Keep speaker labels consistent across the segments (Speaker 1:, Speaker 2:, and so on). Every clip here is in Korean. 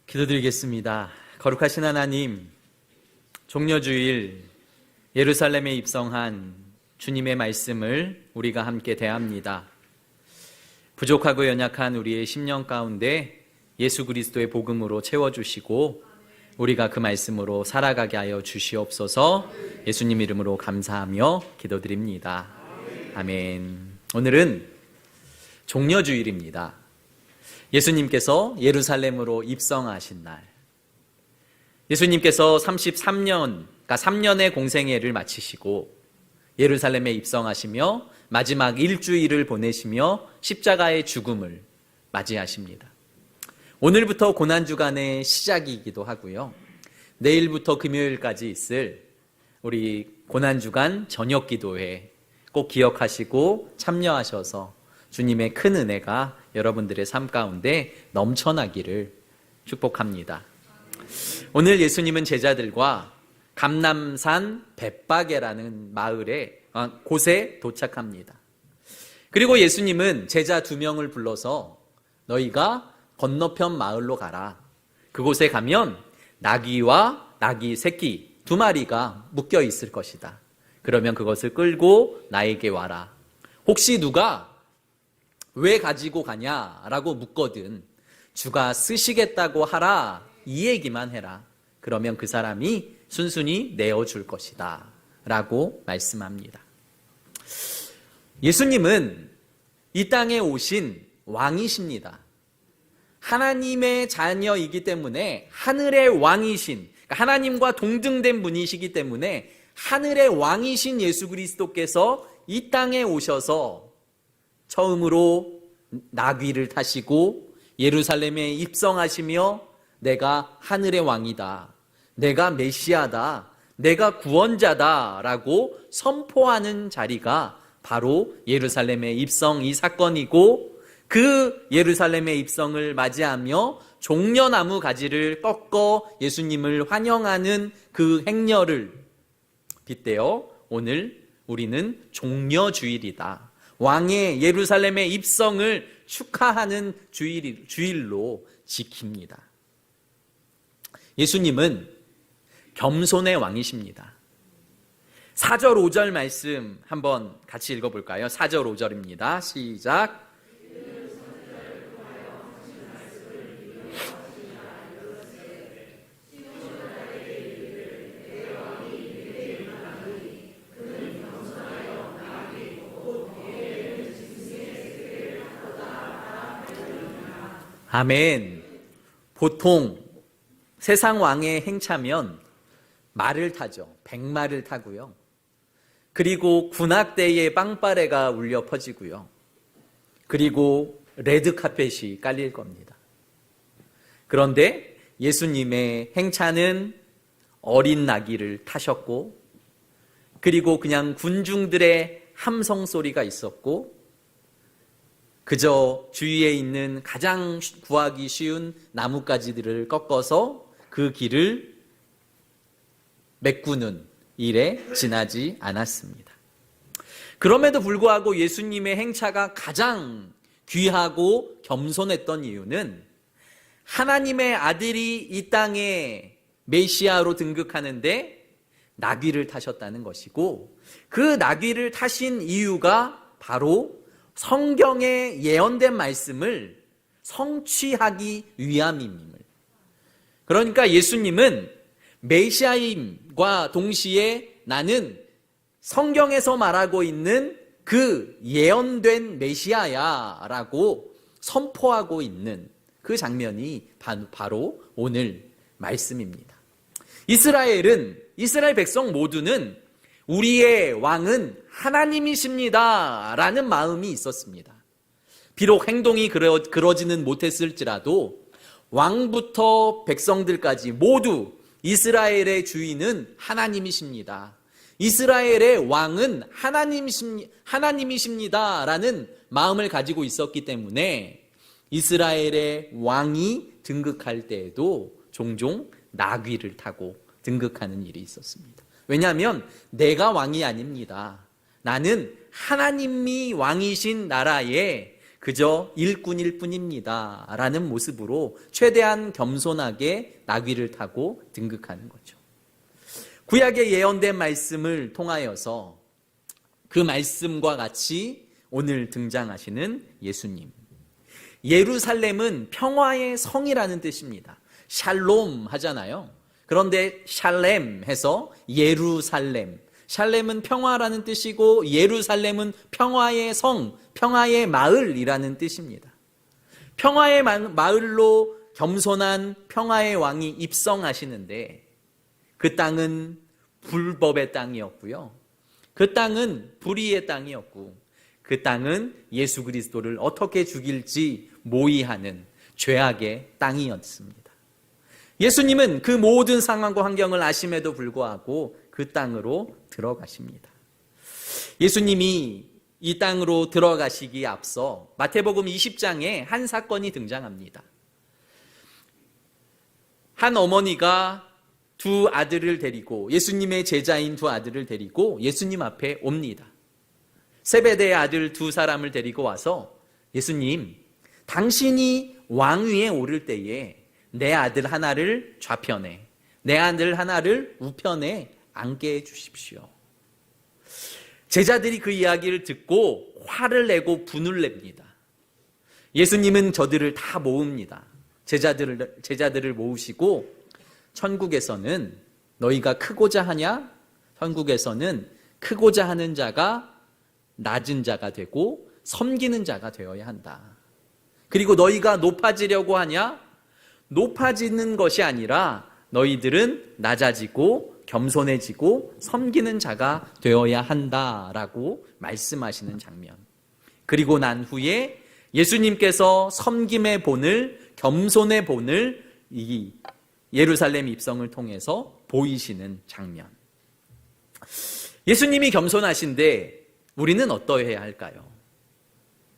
Speaker 1: 기도드리겠습니다. 거룩하신 하나님, 종려주일 예루살렘에 입성한 주님의 말씀을 우리가 함께 대합니다. 부족하고 연약한 우리의 심령 가운데 예수 그리스도의 복음으로 채워주시고 우리가 그 말씀으로 살아가게 하여 주시옵소서. 예수님 이름으로 감사하며 기도드립니다. 아멘. 오늘은 종려주일입니다. 예수님께서 예루살렘으로 입성하신 날, 예수님께서 33년, 그러니까 3년의 공생애를 마치시고 예루살렘에 입성하시며 마지막 일주일을 보내시며 십자가의 죽음을 맞이하십니다. 오늘부터 고난주간의 시작이기도 하고요, 내일부터 금요일까지 있을 우리 고난주간 저녁기도회 꼭 기억하시고 참여하셔서 주님의 큰 은혜가 여러분들의 삶 가운데 넘쳐나기를 축복합니다. 오늘 예수님은 제자들과 감람산 벳바게라는 곳에 도착합니다. 그리고 예수님은 제자 2명을 불러서 너희가 건너편 마을로 가라. 그곳에 가면 나귀와 나귀 새끼 2마리가 묶여 있을 것이다. 그러면 그것을 끌고 나에게 와라. 혹시 누가 왜 가지고 가냐라고 묻거든 주가 쓰시겠다고 하라, 이 얘기만 해라. 그러면 그 사람이 순순히 내어줄 것이다 라고 말씀합니다. 예수님은 이 땅에 오신 왕이십니다. 하나님의 자녀이기 때문에 하늘의 왕이신, 그러니까 하나님과 동등된 분이시기 때문에 하늘의 왕이신 예수 그리스도께서 이 땅에 오셔서 처음으로 나귀를 타시고 예루살렘에 입성하시며 내가 하늘의 왕이다, 내가 메시아다, 내가 구원자다 라고 선포하는 자리가 바로 예루살렘의 입성 이 사건이고, 그 예루살렘의 입성을 맞이하며 종려나무 가지를 꺾어 예수님을 환영하는 그 행렬을 빗대어 오늘 우리는 종려주일이다, 왕의 예루살렘의 입성을 축하하는 주일로 지킵니다. 예수님은 겸손의 왕이십니다. 4절 5절 말씀 한번 같이 읽어볼까요? 4절 5절입니다. 시작. 아멘. 보통 세상 왕의 행차면 말을 타죠. 백마를 타고요. 그리고 군악대의 빵빠레가 울려 퍼지고요. 그리고 레드카펫이 깔릴 겁니다. 그런데 예수님의 행차는 어린 나귀를 타셨고, 그리고 그냥 군중들의 함성 소리가 있었고, 그저 주위에 있는 가장 구하기 쉬운 나뭇가지들을 꺾어서 그 길을 메꾸는 일에 지나지 않았습니다. 그럼에도 불구하고 예수님의 행차가 가장 귀하고 겸손했던 이유는 하나님의 아들이 이 땅에 메시아로 등극하는데 나귀를 타셨다는 것이고, 그 나귀를 타신 이유가 바로 성경에 예언된 말씀을 성취하기 위함임을. 그러니까 예수님은 메시아임과 동시에 나는 성경에서 말하고 있는 그 예언된 메시아야 라고 선포하고 있는 그 장면이 바로 오늘 말씀입니다. 이스라엘 백성 모두는 우리의 왕은 하나님이십니다 라는 마음이 있었습니다. 비록 행동이 그러지는 못했을지라도 왕부터 백성들까지 모두 이스라엘의 주인은 하나님이십니다, 이스라엘의 왕은 하나님이십니다 라는 마음을 가지고 있었기 때문에 이스라엘의 왕이 등극할 때에도 종종 나귀를 타고 등극하는 일이 있었습니다. 왜냐하면 내가 왕이 아닙니다, 나는 하나님이 왕이신 나라의 그저 일꾼일 뿐입니다 라는 모습으로 최대한 겸손하게 나귀를 타고 등극하는 거죠. 구약의 예언된 말씀을 통하여서 그 말씀과 같이 오늘 등장하시는 예수님. 예루살렘은 평화의 성이라는 뜻입니다. 샬롬 하잖아요. 그런데 샬렘 해서 예루살렘. 샬렘은 평화라는 뜻이고 예루살렘은 평화의 성, 평화의 마을이라는 뜻입니다. 평화의 마을로 겸손한 평화의 왕이 입성하시는데 그 땅은 불법의 땅이었고요. 그 땅은 불의의 땅이었고 그 땅은 예수 그리스도를 어떻게 죽일지 모의하는 죄악의 땅이었습니다. 예수님은 그 모든 상황과 환경을 아심에도 불구하고 그 땅으로 들어가십니다. 예수님이 이 땅으로 들어가시기에 앞서 마태복음 20장에 한 사건이 등장합니다. 한 어머니가 두 아들을 데리고 예수님의 제자인 두 아들을 데리고 예수님 앞에 옵니다. 세베대의 아들 두 사람을 데리고 와서 예수님, 당신이 왕위에 오를 때에 내 아들 하나를 좌편에, 내 아들 하나를 우편에 앉게 해주십시오. 제자들이 그 이야기를 듣고 화를 내고 분을 냅니다. 예수님은 저들을 다 모읍니다. 제자들을 모으시고 천국에서는 너희가 크고자 하냐? 천국에서는 크고자 하는 자가 낮은 자가 되고 섬기는 자가 되어야 한다. 그리고 너희가 높아지려고 하냐? 높아지는 것이 아니라 너희들은 낮아지고 겸손해지고 섬기는 자가 되어야 한다라고 말씀하시는 장면. 그리고 난 후에 예수님께서 섬김의 본을, 겸손의 본을 이 예루살렘 입성을 통해서 보이시는 장면. 예수님이 겸손하신데 우리는 어떠해야 할까요?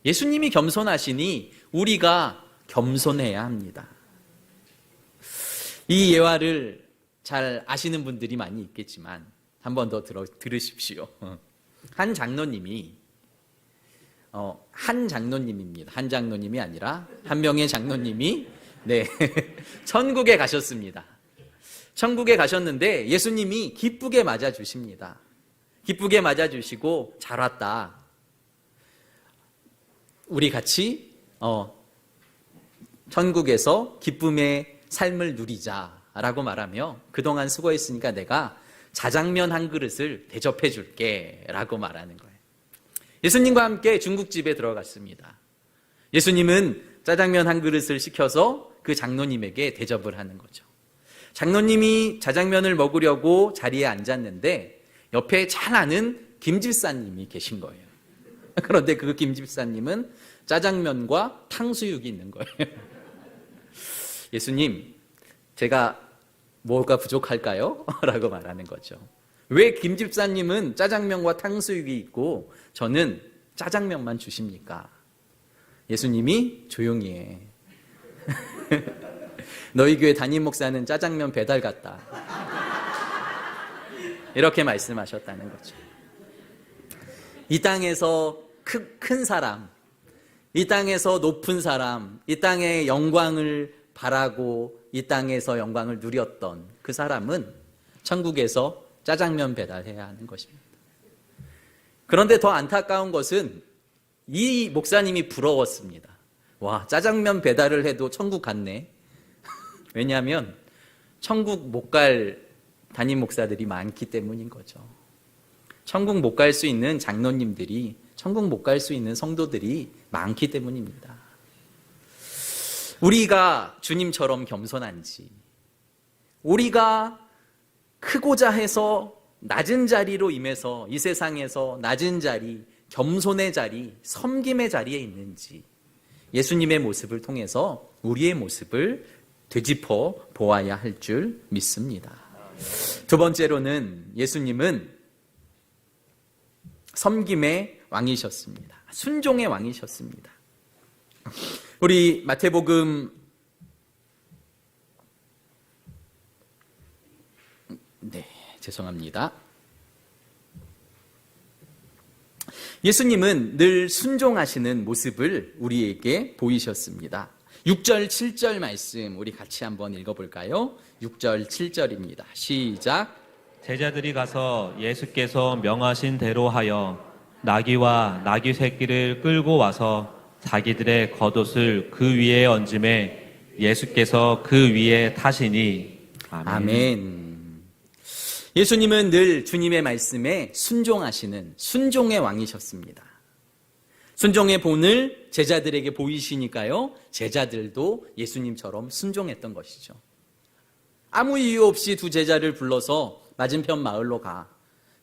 Speaker 1: 예수님이 겸손하시니 우리가 겸손해야 합니다. 이 예화를 잘 아시는 분들이 많이 있겠지만 한 번 더 들으십시오. 한 장로님이 한 장로님입니다. 한 장로님이 아니라 한 명의 장로님이 천국에 가셨습니다. 천국에 가셨는데 예수님이 기쁘게 맞아주십니다. 기쁘게 맞아주시고 잘 왔다. 우리 같이 천국에서 기쁨의 삶을 누리자라고 말하며 그동안 수고했으니까 내가 자장면 한 그릇을 대접해 줄게 라고 말하는 거예요. 예수님과 함께 중국집에 들어갔습니다. 예수님은 짜장면 한 그릇을 시켜서 그 장로님에게 대접을 하는 거죠. 장로님이 자장면을 먹으려고 자리에 앉았는데 옆에 잘 아는 김집사님이 계신 거예요. 그런데 그 김집사님은 짜장면과 탕수육이 있는 거예요. 예수님, 제가 뭐가 부족할까요? 라고 말하는 거죠. 왜 김집사님은 짜장면과 탕수육이 있고 저는 짜장면만 주십니까? 예수님이 조용히 해. 너희 교회 담임 목사는 짜장면 배달 갔다. 이렇게 말씀하셨다는 거죠. 이 땅에서 큰 사람, 이 땅에서 높은 사람, 이 땅의 영광을 바라고 이 땅에서 영광을 누렸던 그 사람은 천국에서 짜장면 배달해야 하는 것입니다. 그런데 더 안타까운 것은 이 목사님이 부러웠습니다. 와, 짜장면 배달을 해도 천국 갔네. 왜냐하면 천국 못 갈 담임 목사들이 많기 때문인 거죠. 천국 못 갈 수 있는 장로님들이, 천국 못 갈 수 있는 성도들이 많기 때문입니다. 우리가 주님처럼 겸손한지, 우리가 크고자 해서 낮은 자리로 임해서 이 세상에서 낮은 자리, 겸손의 자리, 섬김의 자리에 있는지 예수님의 모습을 통해서 우리의 모습을 되짚어 보아야 할 줄 믿습니다. 두 번째로는 예수님은 섬김의 왕이셨습니다. 순종의 왕이셨습니다. 우리 마태복음 죄송합니다. 예수님은 늘 순종하시는 모습을 우리에게 보이셨습니다. 6절, 7절 말씀 우리 같이 한번 읽어볼까요? 6절, 7절입니다. 시작.
Speaker 2: 제자들이 가서 예수께서 명하신 대로 하여 나귀와 나귀 새끼를 끌고 와서 자기들의 겉옷을 그 위에 얹음에 예수께서 그 위에 타시니. 아멘.
Speaker 1: 아멘. 예수님은 늘 주님의 말씀에 순종하시는 순종의 왕이셨습니다. 순종의 본을 제자들에게 보이시니까요, 제자들도 예수님처럼 순종했던 것이죠. 아무 이유 없이 두 제자를 불러서 맞은편 마을로 가.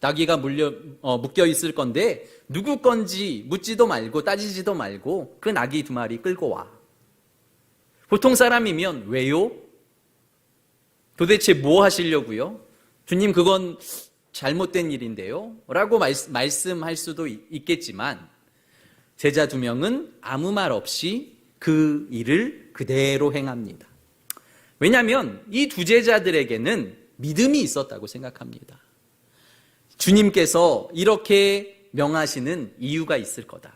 Speaker 1: 나귀가 묶여 있을 건데 누구 건지 묻지도 말고 따지지도 말고 그 나귀 두 마리 끌고 와. 보통 사람이면 왜요? 도대체 뭐 하시려고요? 주님, 그건 잘못된 일인데요? 라고 말씀할 수도 있겠지만 제자 두 명은 아무 말 없이 그 일을 그대로 행합니다. 왜냐하면 이 두 제자들에게는 믿음이 있었다고 생각합니다. 주님께서 이렇게 명하시는 이유가 있을 거다.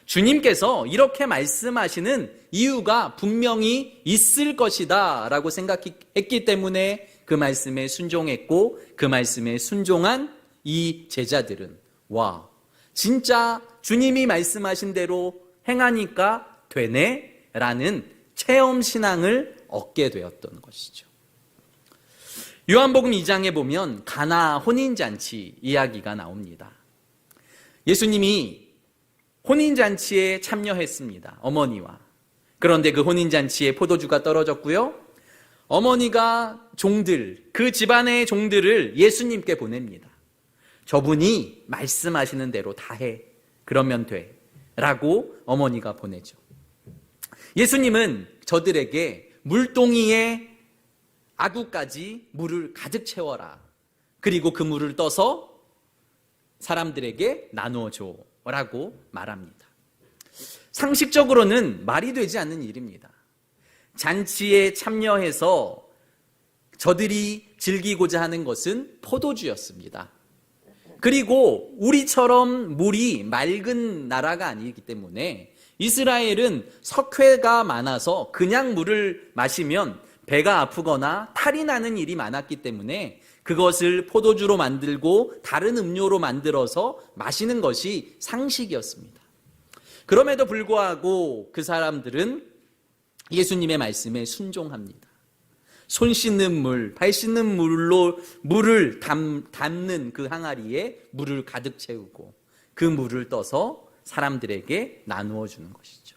Speaker 1: 주님께서 이렇게 말씀하시는 이유가 분명히 있을 것이다 라고 생각했기 때문에 그 말씀에 순종했고, 그 말씀에 순종한 이 제자들은 와, 진짜 주님이 말씀하신 대로 행하니까 되네 라는 체험신앙을 얻게 되었던 것이죠. 요한복음 2장에 보면 가나 혼인잔치 이야기가 나옵니다. 예수님이 혼인잔치에 참여했습니다. 어머니와. 그런데 그 혼인잔치에 포도주가 떨어졌고요, 어머니가 종들, 그 집안의 종들을 예수님께 보냅니다. 저분이 말씀하시는 대로 다 해. 그러면 돼. 라고 어머니가 보내죠. 예수님은 저들에게 물동이에 아구까지 물을 가득 채워라. 그리고 그 물을 떠서 사람들에게 나누어 줘. 라고 말합니다. 상식적으로는 말이 되지 않는 일입니다. 잔치에 참여해서 저들이 즐기고자 하는 것은 포도주였습니다. 그리고 우리처럼 물이 맑은 나라가 아니기 때문에 이스라엘은 석회가 많아서 그냥 물을 마시면 배가 아프거나 탈이 나는 일이 많았기 때문에 그것을 포도주로 만들고 다른 음료로 만들어서 마시는 것이 상식이었습니다. 그럼에도 불구하고 그 사람들은 예수님의 말씀에 순종합니다. 손 씻는 물, 발 씻는 물로 물을 담는 그 항아리에 물을 가득 채우고 그 물을 떠서 사람들에게 나누어 주는 것이죠.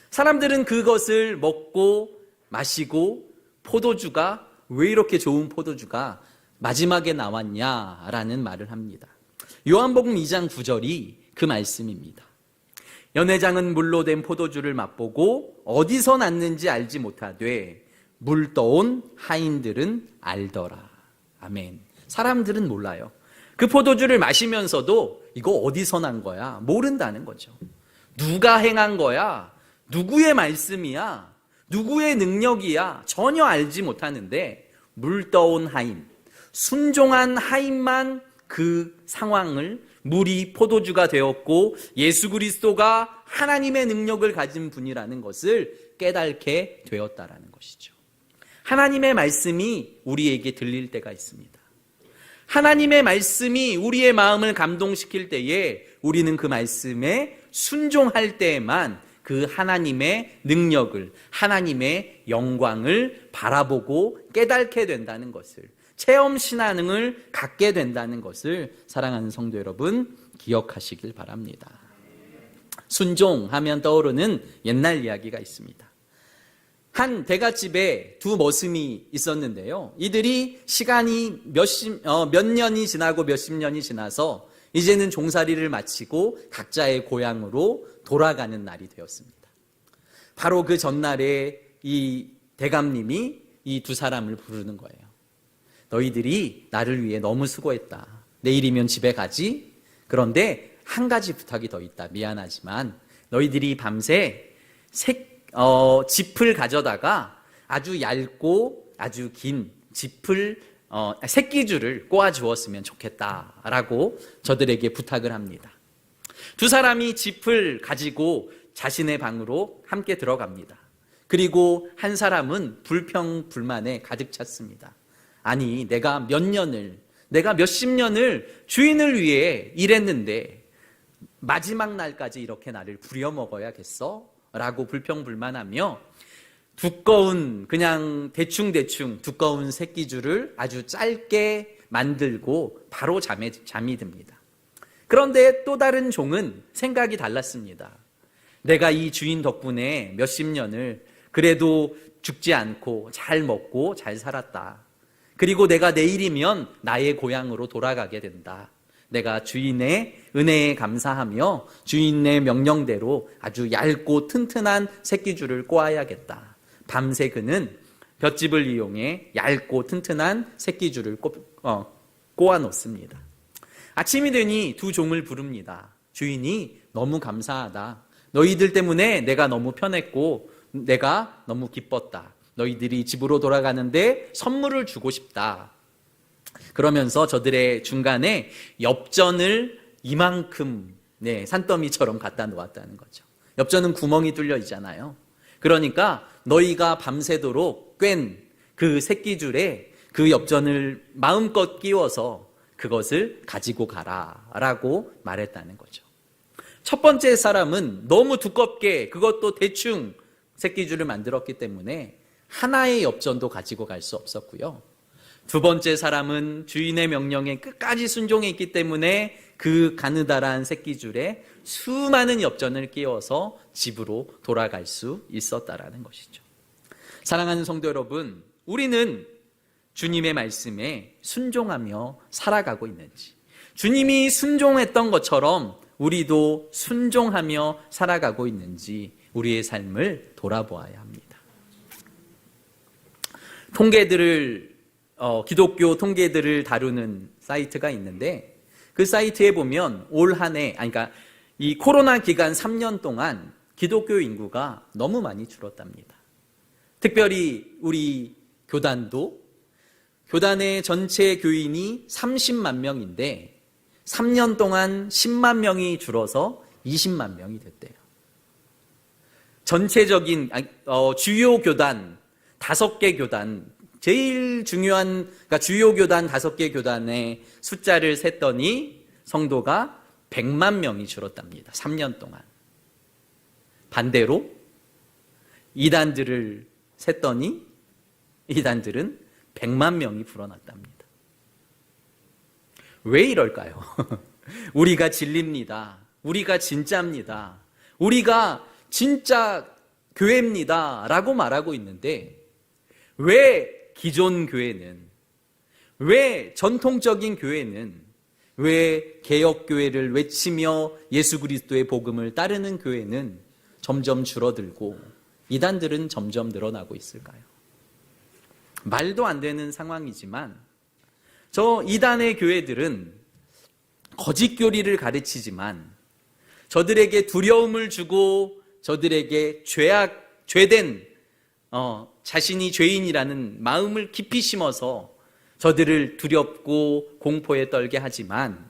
Speaker 1: 사람들은 그것을 먹고 마시고 포도주가 왜 이렇게 좋은 포도주가 마지막에 나왔냐라는 말을 합니다. 요한복음 2장 9절이 그 말씀입니다. 연회장은 물로 된 포도주를 맛보고 어디서 났는지 알지 못하되 물 떠온 하인들은 알더라. 아멘. 사람들은 몰라요. 그 포도주를 마시면서도 이거 어디서 난 거야? 모른다는 거죠. 누가 행한 거야? 누구의 말씀이야? 누구의 능력이야? 전혀 알지 못하는데 물 떠온 하인, 순종한 하인만 그 상황을 물이 포도주가 되었고 예수 그리스도가 하나님의 능력을 가진 분이라는 것을 깨닫게 되었다라는 것이죠. 하나님의 말씀이 우리에게 들릴 때가 있습니다. 하나님의 말씀이 우리의 마음을 감동시킬 때에 우리는 그 말씀에 순종할 때에만 그 하나님의 능력을, 하나님의 영광을 바라보고 깨닫게 된다는 것을, 체험신앙을 갖게 된다는 것을 사랑하는 성도 여러분 기억하시길 바랍니다. 순종하면 떠오르는 옛날 이야기가 있습니다. 한 대갓집에 두 머슴이 있었는데요, 이들이 시간이 몇 년이 지나고 몇십 년이 지나서 이제는 종살이를 마치고 각자의 고향으로 돌아가는 날이 되었습니다. 바로 그 전날에 이 대감님이 이 두 사람을 부르는 거예요. 너희들이 나를 위해 너무 수고했다. 내일이면 집에 가지? 그런데 한 가지 부탁이 더 있다. 미안하지만 너희들이 밤새 짚을 가져다가 아주 얇고 아주 긴 새끼줄을 꼬아 주었으면 좋겠다라고 저들에게 부탁을 합니다. 두 사람이 짚을 가지고 자신의 방으로 함께 들어갑니다. 그리고 한 사람은 불평불만에 가득 찼습니다. 아니, 내가 몇십 년을 주인을 위해 일했는데 마지막 날까지 이렇게 나를 부려먹어야겠어? 라고 불평불만하며 두꺼운, 그냥 대충 두꺼운 새끼줄을 아주 짧게 만들고 바로 잠이 듭니다. 그런데 또 다른 종은 생각이 달랐습니다. 내가 이 주인 덕분에 몇십 년을 그래도 죽지 않고 잘 먹고 잘 살았다. 그리고 내가 내일이면 나의 고향으로 돌아가게 된다. 내가 주인의 은혜에 감사하며 주인의 명령대로 아주 얇고 튼튼한 새끼줄을 꼬아야겠다. 밤새 그는 볏짚을 이용해 얇고 튼튼한 새끼줄을 꼬아 놓습니다. 아침이 되니 두 종을 부릅니다. 주인이 너무 감사하다. 너희들 때문에 내가 너무 편했고 내가 너무 기뻤다. 너희들이 집으로 돌아가는데 선물을 주고 싶다. 그러면서 저들의 중간에 엽전을 이만큼 산더미처럼 갖다 놓았다는 거죠. 엽전은 구멍이 뚫려 있잖아요. 그러니까 너희가 밤새도록 꿰n 그 새끼줄에 그 엽전을 마음껏 끼워서 그것을 가지고 가라라고 말했다는 거죠. 첫 번째 사람은 너무 두껍게 그것도 대충 새끼줄을 만들었기 때문에 하나의 엽전도 가지고 갈 수 없었고요. 두 번째 사람은 주인의 명령에 끝까지 순종했기 때문에 그 가느다란 새끼줄에 수많은 엽전을 끼워서 집으로 돌아갈 수 있었다라는 것이죠. 사랑하는 성도 여러분, 우리는 주님의 말씀에 순종하며 살아가고 있는지, 주님이 순종했던 것처럼 우리도 순종하며 살아가고 있는지 우리의 삶을 돌아보아야 합니다. 기독교 통계들을 다루는 사이트가 있는데 그 사이트에 보면 올 한 해, 그러니까 이 코로나 기간 3년 동안 기독교 인구가 너무 많이 줄었답니다. 특별히 우리 교단의 전체 교인이 30만 명인데 3년 동안 10만 명이 줄어서 20만 명이 됐대요. 전체적인 주요 교단 5개 교단, 제일 중요한, 그러니까 주요 교단 5개 교단의 숫자를 셌더니 성도가 100만 명이 줄었답니다. 3년 동안. 반대로 이단들을 셌더니 이단들은 100만 명이 불어났답니다. 왜 이럴까요? 우리가 진리입니다. 우리가 진짜입니다. 우리가 진짜 교회입니다. 라고 말하고 있는데 왜 기존 교회는, 왜 전통적인 교회는, 왜 개혁교회를 외치며 예수 그리스도의 복음을 따르는 교회는 점점 줄어들고 이단들은 점점 늘어나고 있을까요? 말도 안 되는 상황이지만 저 이단의 교회들은 거짓 교리를 가르치지만 저들에게 두려움을 주고 저들에게 죄된 자신이 죄인이라는 마음을 깊이 심어서 저들을 두렵고 공포에 떨게 하지만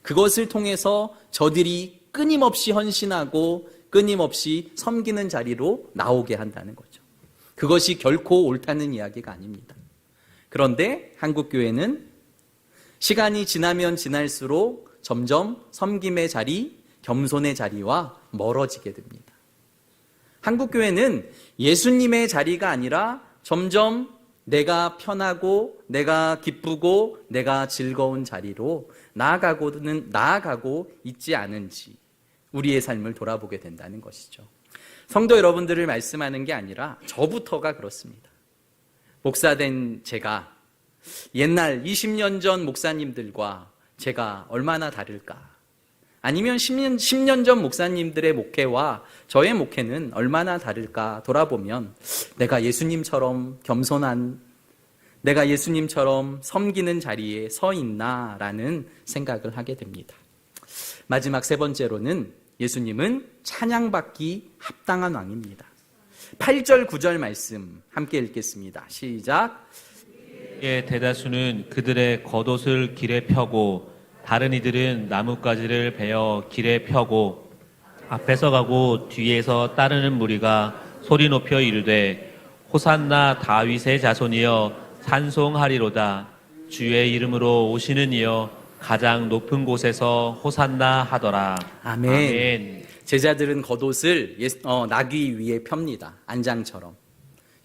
Speaker 1: 그것을 통해서 저들이 끊임없이 헌신하고 끊임없이 섬기는 자리로 나오게 한다는 거죠. 그것이 결코 옳다는 이야기가 아닙니다. 그런데 한국교회는 시간이 지나면 지날수록 점점 섬김의 자리, 겸손의 자리와 멀어지게 됩니다. 한국교회는 예수님의 자리가 아니라 점점 내가 편하고 내가 기쁘고 내가 즐거운 자리로 나아가고 있지 않은지 우리의 삶을 돌아보게 된다는 것이죠. 성도 여러분들을 말씀하는 게 아니라 저부터가 그렇습니다. 목사된 제가 옛날 20년 전 목사님들과 제가 얼마나 다를까? 아니면 10년 전 목사님들의 목회와 저의 목회는 얼마나 다를까 돌아보면 내가 예수님처럼 겸손한, 내가 예수님처럼 섬기는 자리에 서 있나라는 생각을 하게 됩니다. 마지막 세 번째로는 예수님은 찬양받기 합당한 왕입니다. 8절 9절 말씀 함께 읽겠습니다. 시작.
Speaker 2: 대다수는 그들의 겉옷을 길에 펴고 다른 이들은 나뭇가지를 베어 길에 펴고 앞에서 가고 뒤에서 따르는 무리가 소리 높여 이르되 호산나 다윗의 자손이여 찬송하리로다. 주의 이름으로 오시는 이여 가장 높은 곳에서 호산나 하더라.
Speaker 1: 아멘.
Speaker 2: 아멘.
Speaker 1: 제자들은 겉옷을 나귀 위에 펴니다. 안장처럼.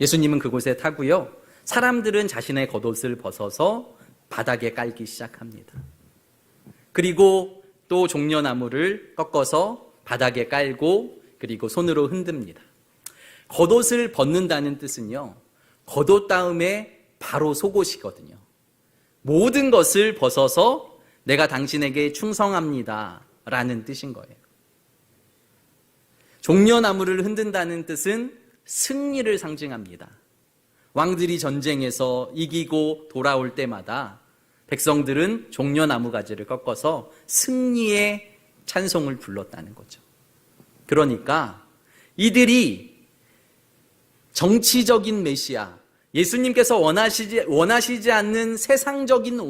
Speaker 1: 예수님은 그곳에 타고요. 사람들은 자신의 겉옷을 벗어서 바닥에 깔기 시작합니다. 그리고 또 종려나무를 꺾어서 바닥에 깔고 그리고 손으로 흔듭니다. 겉옷을 벗는다는 뜻은요, 겉옷 다음에 바로 속옷이거든요. 모든 것을 벗어서 내가 당신에게 충성합니다 라는 뜻인 거예요. 종려나무를 흔든다는 뜻은 승리를 상징합니다. 왕들이 전쟁에서 이기고 돌아올 때마다 백성들은 종려나무 가지를 꺾어서 승리의 찬송을 불렀다는 거죠. 그러니까 이들이 정치적인 메시아, 예수님께서 원하시지 않는 세상적인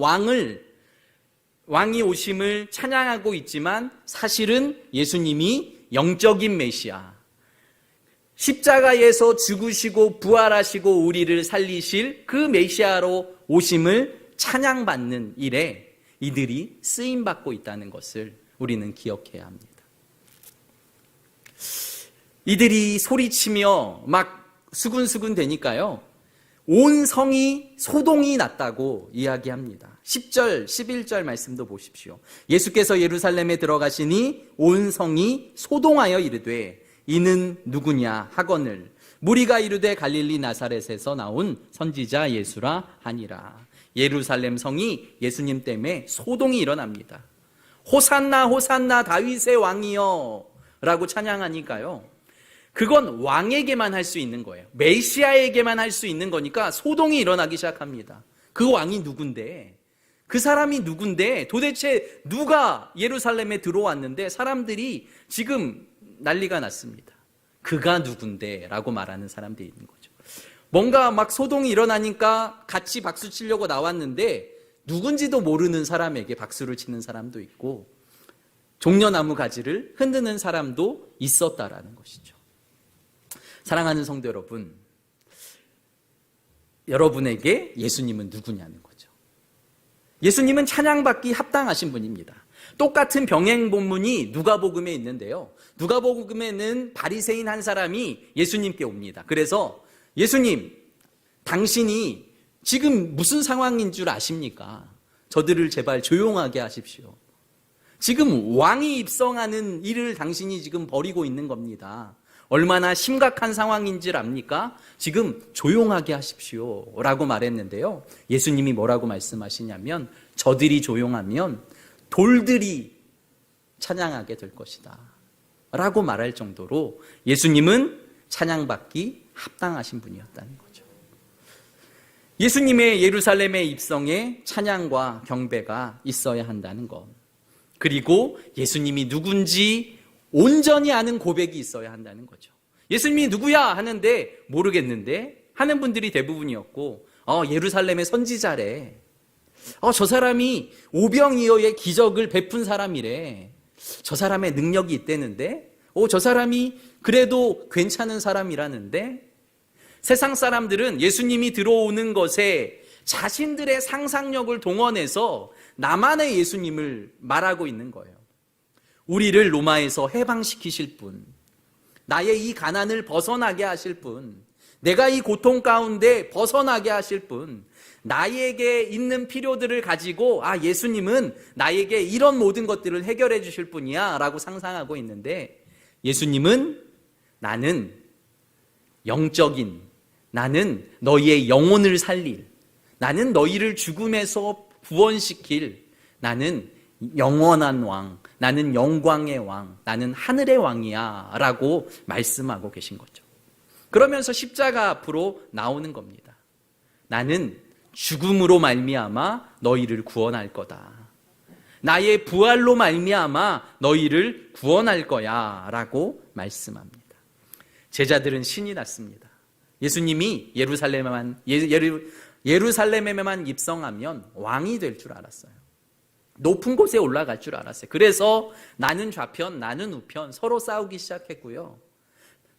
Speaker 1: 왕이 오심을 찬양하고 있지만 사실은 예수님이 영적인 메시아, 십자가에서 죽으시고 부활하시고 우리를 살리실 그 메시아로 오심을 찬양받는 일에 이들이 쓰임받고 있다는 것을 우리는 기억해야 합니다. 이들이 소리치며 막 수군수군 되니까요, 온 성이 소동이 났다고 이야기합니다. 10절, 11절 말씀도 보십시오. 예수께서 예루살렘에 들어가시니 온 성이 소동하여 이르되 이는 누구냐 하거늘 무리가 이르되 갈릴리 나사렛에서 나온 선지자 예수라 하니라. 예루살렘 성이 예수님 때문에 소동이 일어납니다. 호산나 호산나 다윗의 왕이여 라고 찬양하니까요, 그건 왕에게만 할 수 있는 거예요. 메시아에게만 할 수 있는 거니까 소동이 일어나기 시작합니다. 그 왕이 누군데? 그 사람이 누군데? 도대체 누가 예루살렘에 들어왔는데 사람들이 지금 난리가 났습니다. 그가 누군데? 라고 말하는 사람들이 있는 거죠. 뭔가 막 소동이 일어나니까 같이 박수 치려고 나왔는데 누군지도 모르는 사람에게 박수를 치는 사람도 있고 종려나무 가지를 흔드는 사람도 있었다라는 것이죠. 사랑하는 성도 여러분, 여러분에게 예수님은 누구냐는 거죠. 예수님은 찬양받기 합당하신 분입니다. 똑같은 병행 본문이 누가복음에 있는데요, 누가복음에는 바리새인 한 사람이 예수님께 옵니다. 그래서 예수님, 당신이 지금 무슨 상황인 줄 아십니까? 저들을 제발 조용하게 하십시오. 지금 왕이 입성하는 일을 당신이 지금 벌이고 있는 겁니다. 얼마나 심각한 상황인 줄 압니까? 지금 조용하게 하십시오 라고 말했는데요, 예수님이 뭐라고 말씀하시냐면 저들이 조용하면 돌들이 찬양하게 될 것이다 라고 말할 정도로 예수님은 찬양받기 합당하신 분이었다는 거죠. 예수님의 예루살렘의 입성에 찬양과 경배가 있어야 한다는 것, 그리고 예수님이 누군지 온전히 아는 고백이 있어야 한다는 거죠. 예수님이 누구야 하는데 모르겠는데 하는 분들이 대부분이었고, 예루살렘의 선지자래, 저 사람이 오병이어의 기적을 베푼 사람이래, 저 사람의 능력이 있다는데, 저 사람이 그래도 괜찮은 사람이라는데, 세상 사람들은 예수님이 들어오는 것에 자신들의 상상력을 동원해서 나만의 예수님을 말하고 있는 거예요. 우리를 로마에서 해방시키실 분, 나의 이 가난을 벗어나게 하실 분, 내가 이 고통 가운데 벗어나게 하실 분, 나에게 있는 필요들을 가지고 예수님은 나에게 이런 모든 것들을 해결해 주실 분이야 라고 상상하고 있는데, 예수님은 나는 영적인, 나는 너희의 영혼을 살릴, 나는 너희를 죽음에서 구원시킬, 나는 영원한 왕, 나는 영광의 왕, 나는 하늘의 왕이야 라고 말씀하고 계신 거죠. 그러면서 십자가 앞으로 나오는 겁니다. 나는 죽음으로 말미암아 너희를 구원할 거다, 나의 부활로 말미암아 너희를 구원할 거야 라고 말씀합니다. 제자들은 신이 났습니다. 예수님이 예루살렘에만 입성하면 왕이 될 줄 알았어요. 높은 곳에 올라갈 줄 알았어요. 그래서 나는 좌편, 나는 우편 서로 싸우기 시작했고요.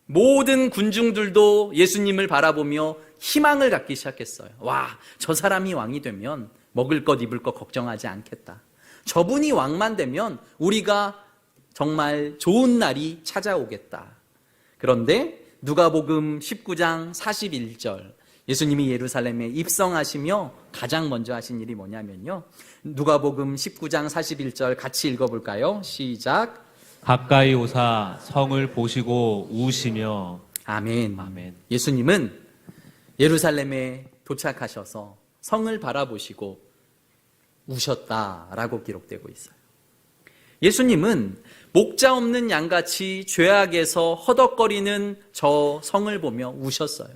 Speaker 1: 모든 군중들도 예수님을 바라보며 희망을 갖기 시작했어요. 와, 저 사람이 왕이 되면 먹을 것 입을 것 걱정하지 않겠다. 저분이 왕만 되면 우리가 정말 좋은 날이 찾아오겠다. 그런데 누가복음 19장 41절, 예수님이 예루살렘에 입성하시며 가장 먼저 하신 일이 뭐냐면요, 누가복음 19장 41절 같이 읽어볼까요? 시작.
Speaker 2: 가까이 오사 성을 보시고 우시며.
Speaker 1: 아멘.
Speaker 2: 아멘.
Speaker 1: 예수님은 예루살렘에 도착하셔서 성을 바라보시고 우셨다라고 기록되고 있어요. 예수님은 목자 없는 양같이 죄악에서 허덕거리는 저 성을 보며 우셨어요.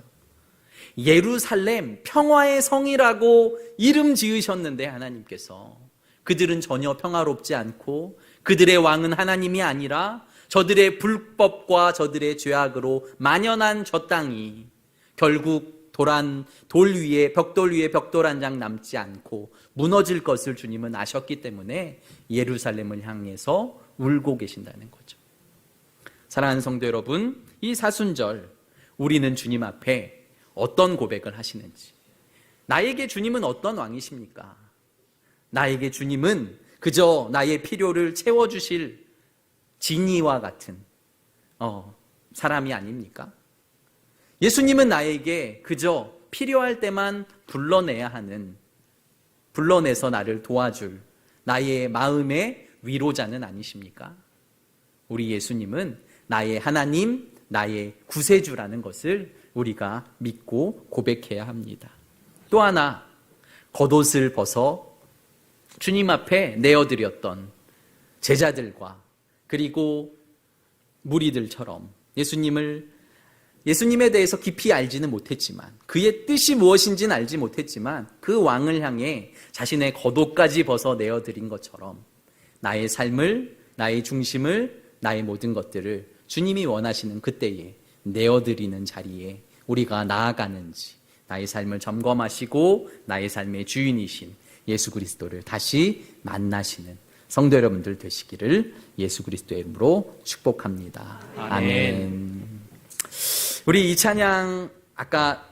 Speaker 1: 예루살렘 평화의 성이라고 이름 지으셨는데 하나님께서 그들은 전혀 평화롭지 않고 그들의 왕은 하나님이 아니라 저들의 불법과 저들의 죄악으로 만연한 저 땅이 결국 돌 위에 벽돌 한 장 남지 않고 무너질 것을 주님은 아셨기 때문에 예루살렘을 향해서 울고 계신다는 거죠. 사랑하는 성도 여러분, 이 사순절 우리는 주님 앞에 어떤 고백을 하시는지, 나에게 주님은 어떤 왕이십니까? 나에게 주님은 그저 나의 필요를 채워주실 지니와 같은 사람이 아닙니까? 예수님은 나에게 그저 필요할 때만 불러내서 나를 도와줄 나의 마음의 위로자는 아니십니까? 우리 예수님은 나의 하나님, 나의 구세주라는 것을 우리가 믿고 고백해야 합니다. 또 하나, 겉옷을 벗어 주님 앞에 내어드렸던 제자들과 그리고 무리들처럼 예수님에 대해서 깊이 알지는 못했지만, 그의 뜻이 무엇인지는 알지 못했지만 그 왕을 향해 자신의 겉옷까지 벗어 내어드린 것처럼 나의 삶을, 나의 중심을, 나의 모든 것들을 주님이 원하시는 그때에 내어드리는 자리에 우리가 나아가는지, 나의 삶을 점검하시고 나의 삶의 주인이신 예수 그리스도를 다시 만나시는 성도 여러분들 되시기를 예수 그리스도의 이름으로 축복합니다. 아멘. 우리 이 찬양 아까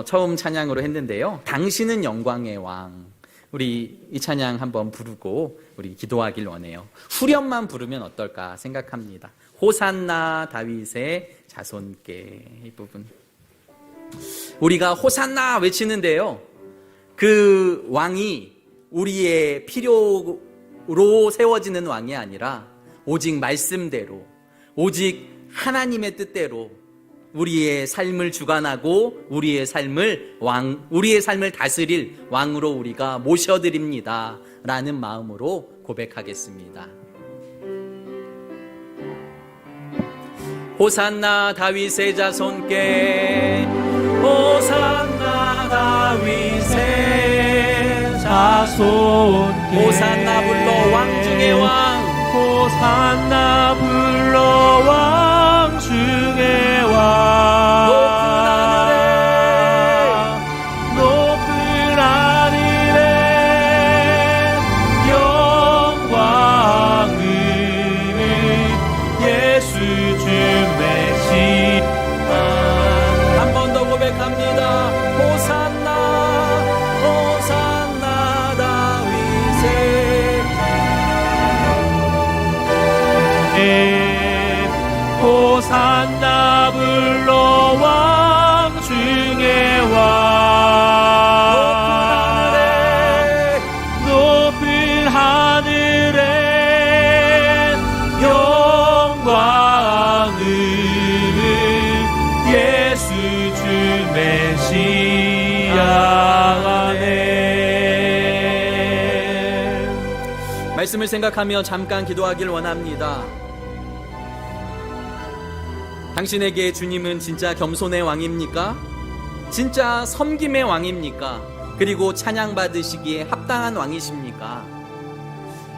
Speaker 1: 처음 찬양으로 했는데요, 당신은 영광의 왕, 우리 이 찬양 한번 부르고 우리 기도하길 원해요. 후렴만 부르면 어떨까 생각합니다. 호산나 다윗의 자손께, 이 부분 우리가 호산나 외치는데요, 그 왕이 우리의 필요로 세워지는 왕이 아니라 오직 말씀대로, 오직 하나님의 뜻대로 우리의 삶을 주관하고 우리의 삶을 다스릴 왕으로 우리가 모셔드립니다 라는 마음으로 고백하겠습니다. 호산나 다윗의 자손께, 호산나 다윗의 자손께, 호산나 불러 왕 중의 왕, 호산나 불러 왕 중의 왕, 높은 하늘에 영광을 예수 주 메시아. 한 번 더 고백합니다. 호산나, 호산나 다윗의 호산나 불러 왕 중의 왕, 높은 하늘에 영광을 예수 주 메시아 안에. 말씀을 생각하며 잠깐 기도하길 원합니다. 당신에게 주님은 진짜 겸손의 왕입니까? 진짜 섬김의 왕입니까? 그리고 찬양받으시기에 합당한 왕이십니까?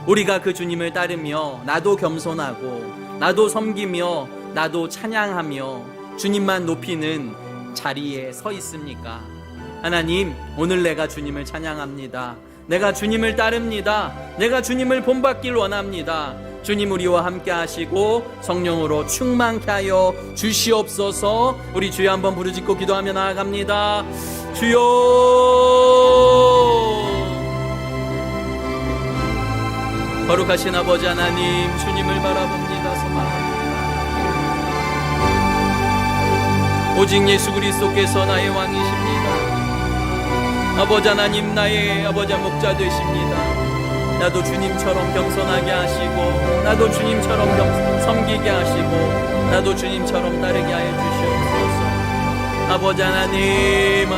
Speaker 1: 우리가 그 주님을 따르며 나도 겸손하고 나도 섬기며 나도 찬양하며 주님만 높이는 자리에 서 있습니까? 하나님, 오늘 내가 주님을 찬양합니다. 내가 주님을 따릅니다. 내가 주님을 본받길 원합니다. 주님 우리와 함께 하시고 성령으로 충만케 하여 주시옵소서. 우리 주여 한번 부르짖고 기도하며 나아갑니다. 주여, 거룩하신 아버지 하나님, 주님을 바라봅니다. 소망합니다. 오직 예수 그리스도께서 나의 왕이십니다. 아버지 하나님, 나의 아버지 목자 되십니다. 나도 주님처럼 겸손하게 하시고, 나도 주님처럼 섬기게 하시고, 나도 주님처럼 따르게 하여 주시옵소서. 아버지 하나님,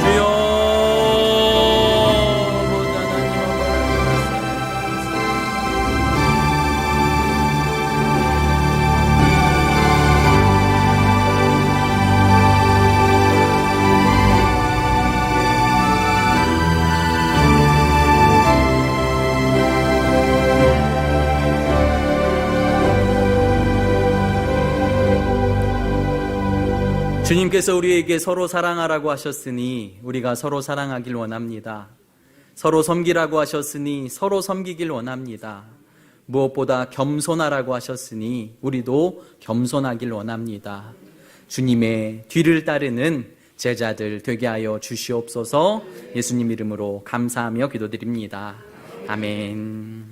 Speaker 1: 주여, 주님께서 우리에게 서로 사랑하라고 하셨으니 우리가 서로 사랑하길 원합니다. 서로 섬기라고 하셨으니 서로 섬기길 원합니다. 무엇보다 겸손하라고 하셨으니 우리도 겸손하길 원합니다. 주님의 뒤를 따르는 제자들 되게 하여 주시옵소서. 예수님 이름으로 감사하며 기도드립니다. 아멘.